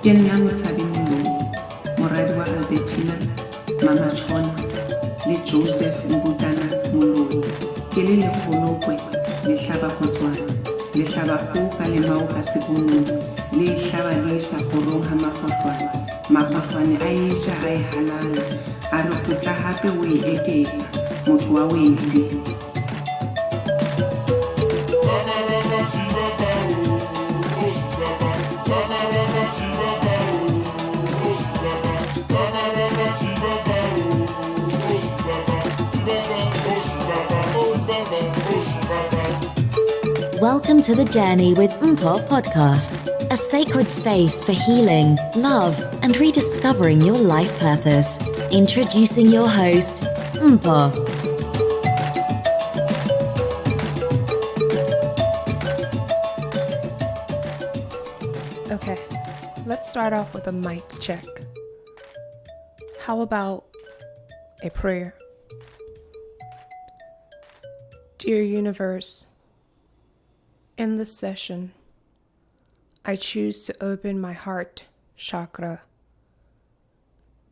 Ke nna Motshabi Moloi, moradi wa Albertina, Mama Chona le Joseph Mbutana Moloi. Ke le lekgolokwe le hlaba kotswana, le hlaba kgoho ka lemao ka sebonong, le hlaba le isa kgorong ha makgwakgwane. Makgwakgwane a eja a e halala, a re kgutla hape o e eketsa, motho wa wetse. Welcome to The Journey with Mpho podcast, a sacred space for healing, love, and rediscovering your life purpose. Introducing your host, Mpho. Okay, let's start off with a mic check. How about a prayer? Dear universe, in this session, I choose to open my heart chakra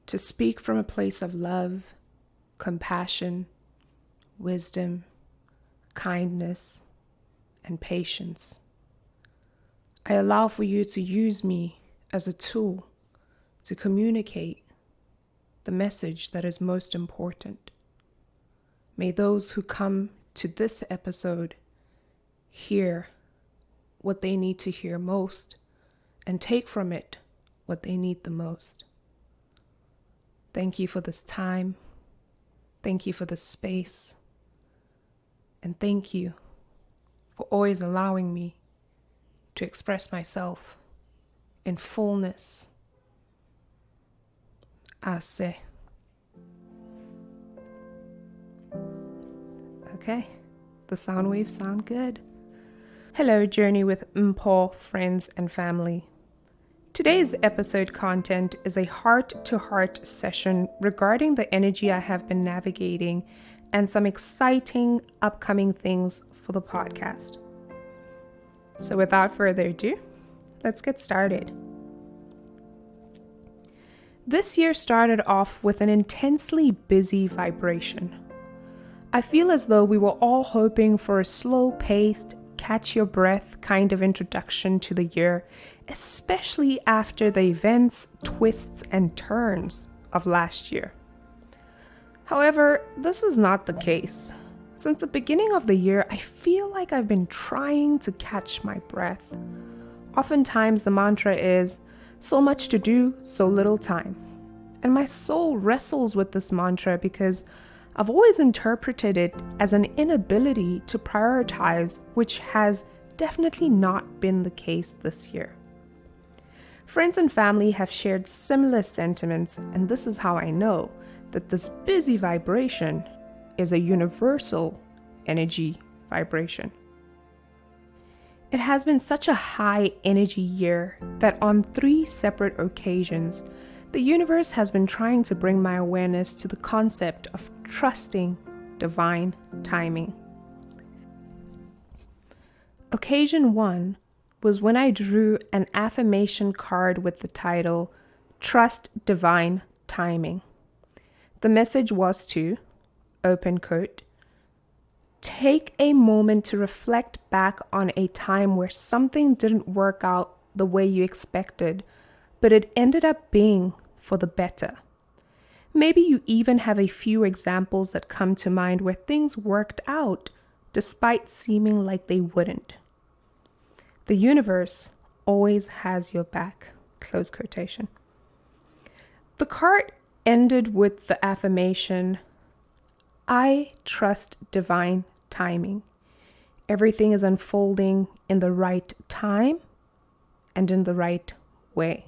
to speak from a place of love, compassion, wisdom, kindness, and patience. I allow for you to use me as a tool to communicate the message that is most important. May those who come to this episode hear what they need to hear most and take from it what they need the most. Thank you for this time. Thank you for this space. And thank you for always allowing me to express myself in fullness. Ase. Okay, the sound waves sound good. Hello, Journey with Mpho friends and family. Today's episode content is a heart-to-heart session regarding the energy I have been navigating and some exciting upcoming things for the podcast. So without further ado, let's get started. This year started off with an intensely busy vibration. I feel as though we were all hoping for a slow-paced, catch your breath kind of introduction to the year, especially after the events, twists, and turns of last year. However, this was not the case. Since the beginning of the year, I feel like I've been trying to catch my breath. Oftentimes the mantra is, so much to do, so little time. And my soul wrestles with this mantra because I've always interpreted it as an inability to prioritize, which has definitely not been the case this year. Friends and family have shared similar sentiments, and this is how I know that this busy vibration is a universal energy vibration. It has been such a high energy year that on 3 separate occasions, the universe has been trying to bring my awareness to the concept of trusting divine timing. Occasion 1 was when I drew an affirmation card with the title, Trust Divine Timing. The message was to, open quote, take a moment to reflect back on a time where something didn't work out the way you expected, but it ended up being for the better. Maybe you even have a few examples that come to mind where things worked out despite seeming like they wouldn't. The universe always has your back, close quotation. The card ended with the affirmation, I trust divine timing. Everything is unfolding in the right time and in the right way.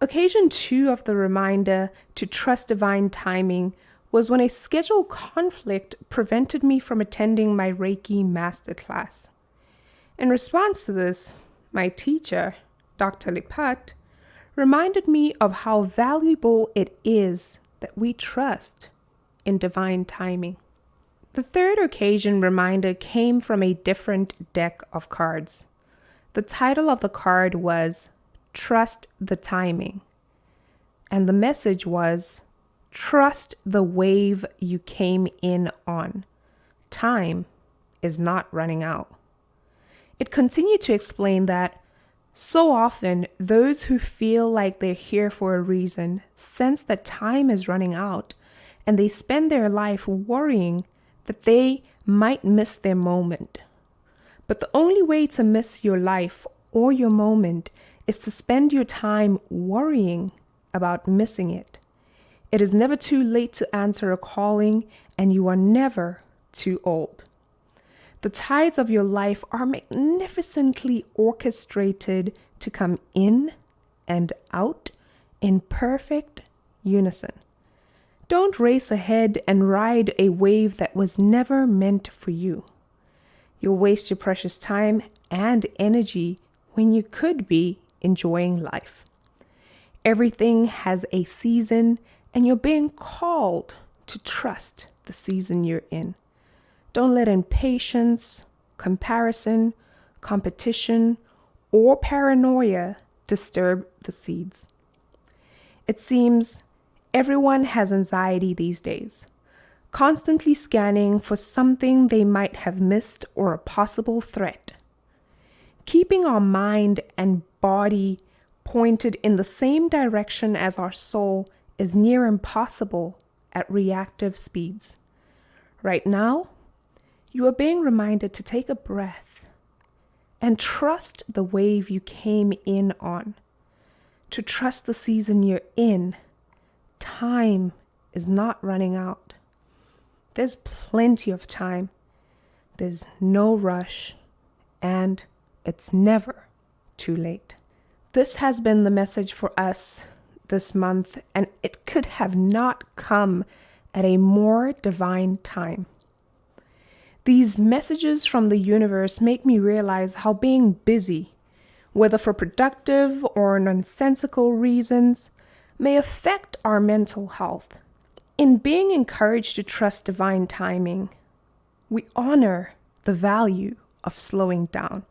Occasion 2 of the reminder to trust divine timing was when a schedule conflict prevented me from attending my Reiki masterclass. In response to this, my teacher, Dr. Lipat, reminded me of how valuable it is that we trust in divine timing. The third occasion reminder came from a different deck of cards. The title of the card was trust the timing. And the message was, trust the wave you came in on. Time is not running out. It continued to explain that so often those who feel like they're here for a reason sense that time is running out, and they spend their life worrying that they might miss their moment. But the only way to miss your life or your moment is to spend your time worrying about missing it. It is never too late to answer a calling, and you are never too old. The tides of your life are magnificently orchestrated to come in and out in perfect unison. Don't race ahead and ride a wave that was never meant for you. You'll waste your precious time and energy when you could be enjoying life. Everything has a season, and you're being called to trust the season you're in. Don't let impatience, comparison, competition, or paranoia disturb the seeds. It seems everyone has anxiety these days, constantly scanning for something they might have missed or a possible threat. Keeping our mind and body pointed in the same direction as our soul is near impossible at reactive speeds. Right now, you are being reminded to take a breath and trust the wave you came in on, to trust the season you're in. Time is not running out. There's plenty of time. There's no rush, and it's never too late. This has been the message for us this month, and it could have not come at a more divine time. These messages from the universe make me realize how being busy, whether for productive or nonsensical reasons, may affect our mental health. In being encouraged to trust divine timing, we honor the value of slowing down.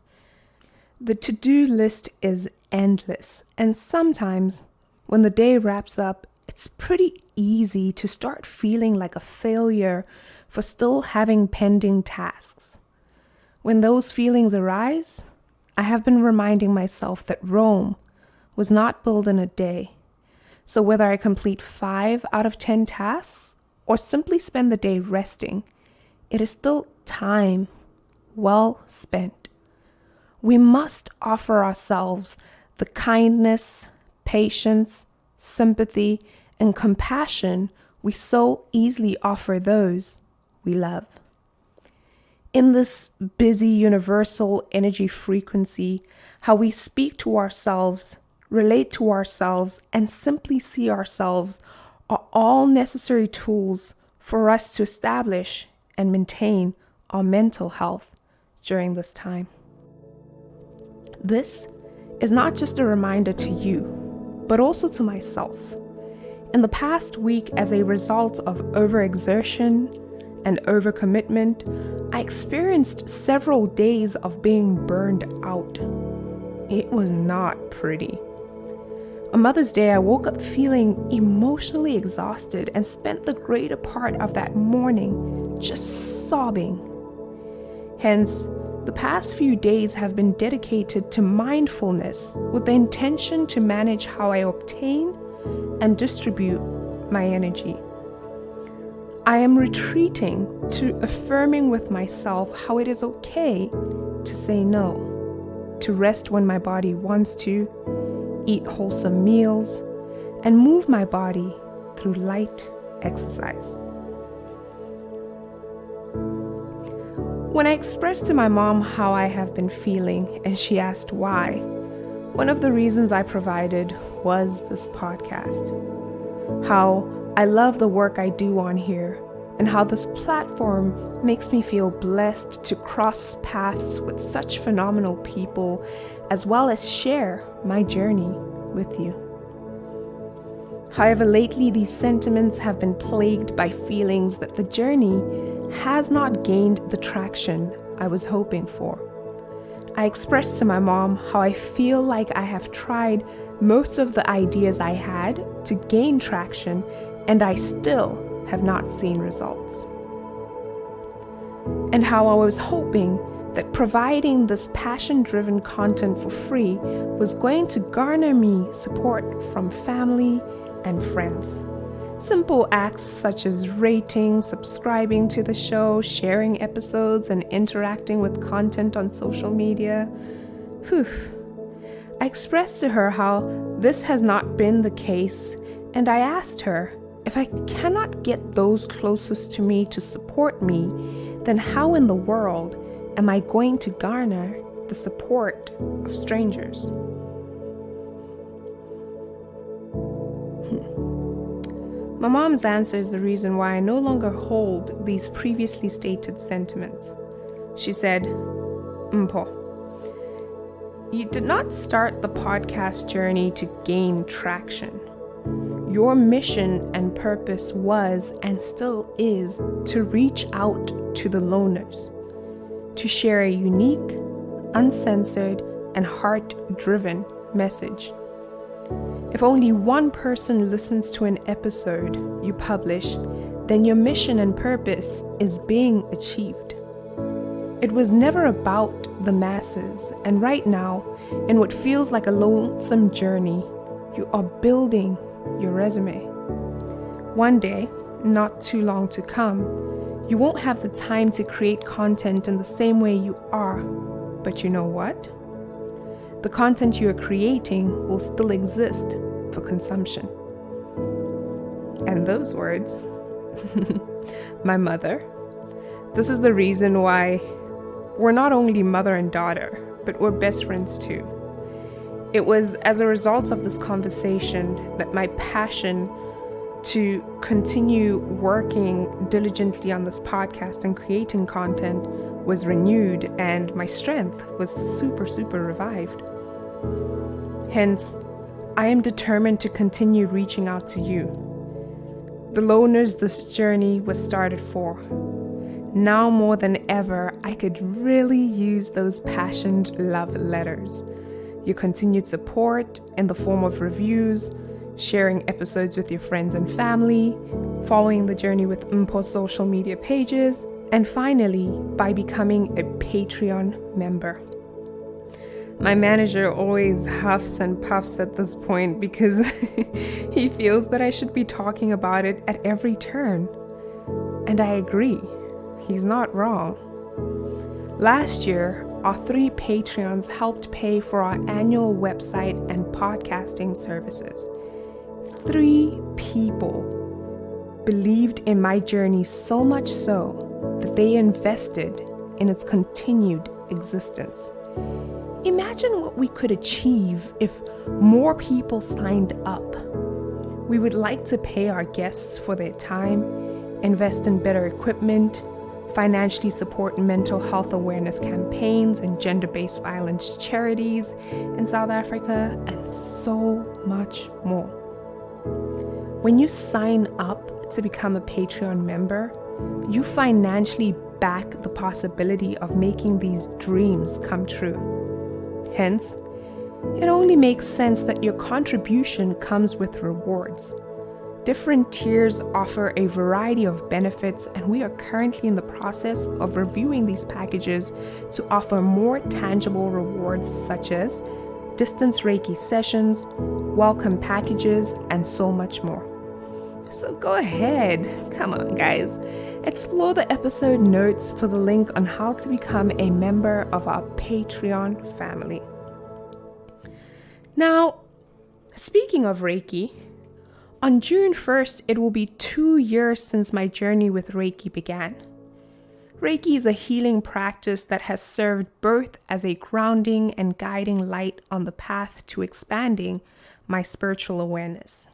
The to-do list is endless, and sometimes when the day wraps up, it's pretty easy to start feeling like a failure for still having pending tasks. When those feelings arise, I have been reminding myself that Rome was not built in a day. So whether I complete 5 out of 10 tasks or simply spend the day resting, it is still time well spent. We must offer ourselves the kindness, patience, sympathy, and compassion we so easily offer those we love. In this busy universal energy frequency, how we speak to ourselves, relate to ourselves, and simply see ourselves are all necessary tools for us to establish and maintain our mental health during this time. This is not just a reminder to you, but also to myself. In the past week, as a result of overexertion and overcommitment, I experienced several days of being burned out. It was not pretty. On Mother's Day, I woke up feeling emotionally exhausted and spent the greater part of that morning just sobbing. Hence, the past few days have been dedicated to mindfulness with the intention to manage how I obtain and distribute my energy. I am retreating to affirming with myself how it is okay to say no, to rest when my body wants to, eat wholesome meals, and move my body through light exercise. When I expressed to my mom how I have been feeling and she asked why, one of the reasons I provided was this podcast. How I love the work I do on here and how this platform makes me feel blessed to cross paths with such phenomenal people as well as share my journey with you. However, lately these sentiments have been plagued by feelings that the journey has not gained the traction I was hoping for. I expressed to my mom how I feel like I have tried most of the ideas I had to gain traction, and I still have not seen results. And how I was hoping that providing this passion-driven content for free was going to garner me support from family and friends. Simple acts such as rating, subscribing to the show, sharing episodes, and interacting with content on social media. Whew. I expressed to her how this has not been the case, and I asked her, if I cannot get those closest to me to support me, then how in the world am I going to garner the support of strangers? My mom's answer is the reason why I no longer hold these previously stated sentiments. She said, Mpho, you did not start the podcast journey to gain traction. Your mission and purpose was and still is to reach out to the loners, to share a unique, uncensored, and heart-driven message. If only one person listens to an episode you publish, then your mission and purpose is being achieved. It was never about the masses, and right now, in what feels like a lonesome journey, you are building your resume. One day, not too long to come, you won't have the time to create content in the same way you are, but you know what? The content you are creating will still exist for consumption. And those words, my mother. This is the reason why we're not only mother and daughter, but we're best friends too. It was as a result of this conversation that my passion to continue working diligently on this podcast and creating content was renewed, and my strength was super revived. Hence, I am determined to continue reaching out to you, the loners this journey was started for. Now more than ever, I could really use those passionate love letters. Your continued support in the form of reviews, sharing episodes with your friends and family, following the journey with Mpho social media pages, and finally, by becoming a Patreon member. My manager always huffs and puffs at this point because he feels that I should be talking about it at every turn. And I agree, he's not wrong. Last year, our 3 Patreons helped pay for our annual website and podcasting services. 3 people believed in my journey so much so that they invested in its continued existence. Imagine what we could achieve if more people signed up. We would like to pay our guests for their time, invest in better equipment, financially support mental health awareness campaigns and gender-based violence charities in South Africa, and so much more. When you sign up to become a Patreon member, you financially back the possibility of making these dreams come true. Hence, it only makes sense that your contribution comes with rewards. Different tiers offer a variety of benefits, and we are currently in the process of reviewing these packages to offer more tangible rewards such as distance Reiki sessions, welcome packages, and so much more. So go ahead, come on guys, explore the episode notes for the link on how to become a member of our Patreon family. Now, speaking of Reiki, on June 1st, it will be 2 years since my journey with Reiki began. Reiki is a healing practice that has served both as a grounding and guiding light on the path to expanding my spiritual awareness.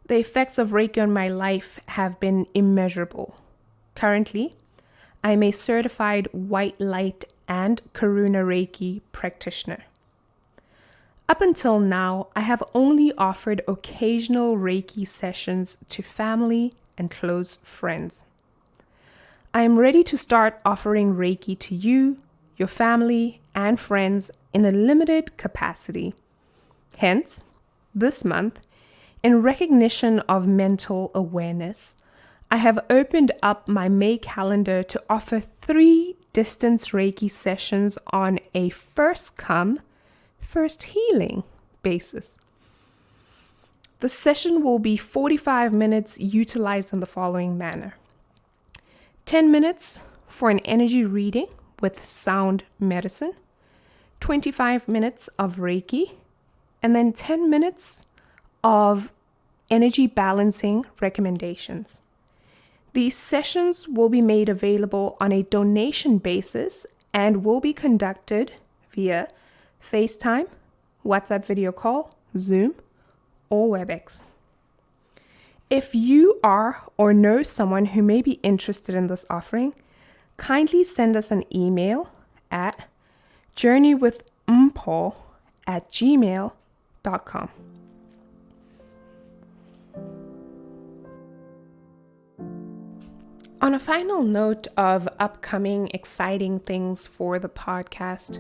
The effects of Reiki on my life have been immeasurable. Currently, I am a certified white light and Karuna Reiki practitioner. Up until now, I have only offered occasional Reiki sessions to family and close friends. I am ready to start offering Reiki to you, your family, and friends in a limited capacity. Hence, this month, in recognition of mental awareness, I have opened up my May calendar to offer 3 distance Reiki sessions on a first come, first healing basis. The session will be 45 minutes utilized in the following manner. 10 minutes for an energy reading with sound medicine, 25 minutes of Reiki, and then 10 minutes of energy balancing recommendations. These sessions will be made available on a donation basis and will be conducted via FaceTime, WhatsApp video call, Zoom, or WebEx. If you are or know someone who may be interested in this offering, kindly send us an email at journeywithmpho@gmail.com. On a final note of upcoming exciting things for the podcast,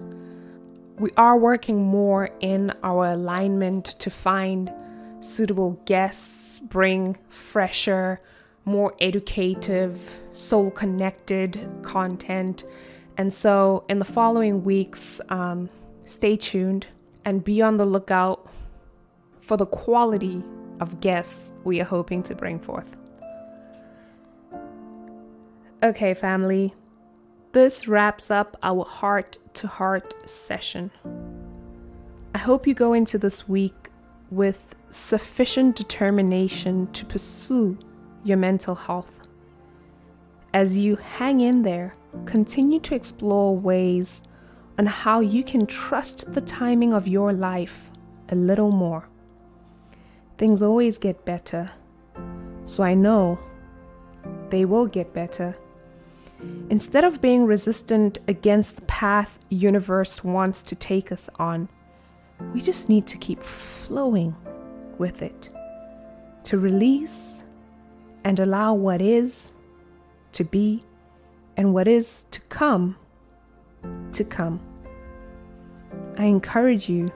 we are working more in our alignment to find suitable guests, bring fresher, more educative, soul-connected content. And so in the following weeks, stay tuned and be on the lookout for the quality of guests we are hoping to bring forth. Okay, family, this wraps up our heart-to-heart session. I hope you go into this week with sufficient determination to pursue your mental health. As you hang in there, continue to explore ways on how you can trust the timing of your life a little more. Things always get better, so I know they will get better. Instead of being resistant against the path universe wants to take us on, we just need to keep flowing with it, to release and allow what is to be and what is to come to come. I encourage you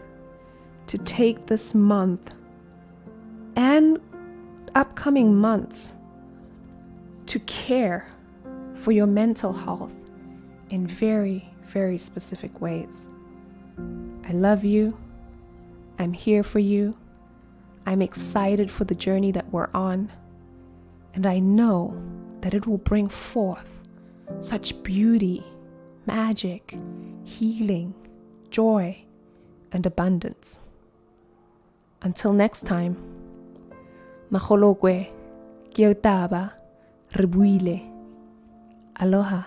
to take this month and upcoming months to care for your mental health in very, very specific ways. I love you. I'm here for you. I'm excited for the journey that we're on. And I know that it will bring forth such beauty, magic, healing, joy, and abundance. Until next time, Maholokwe, Kiotaba, Rebuile. Aloha.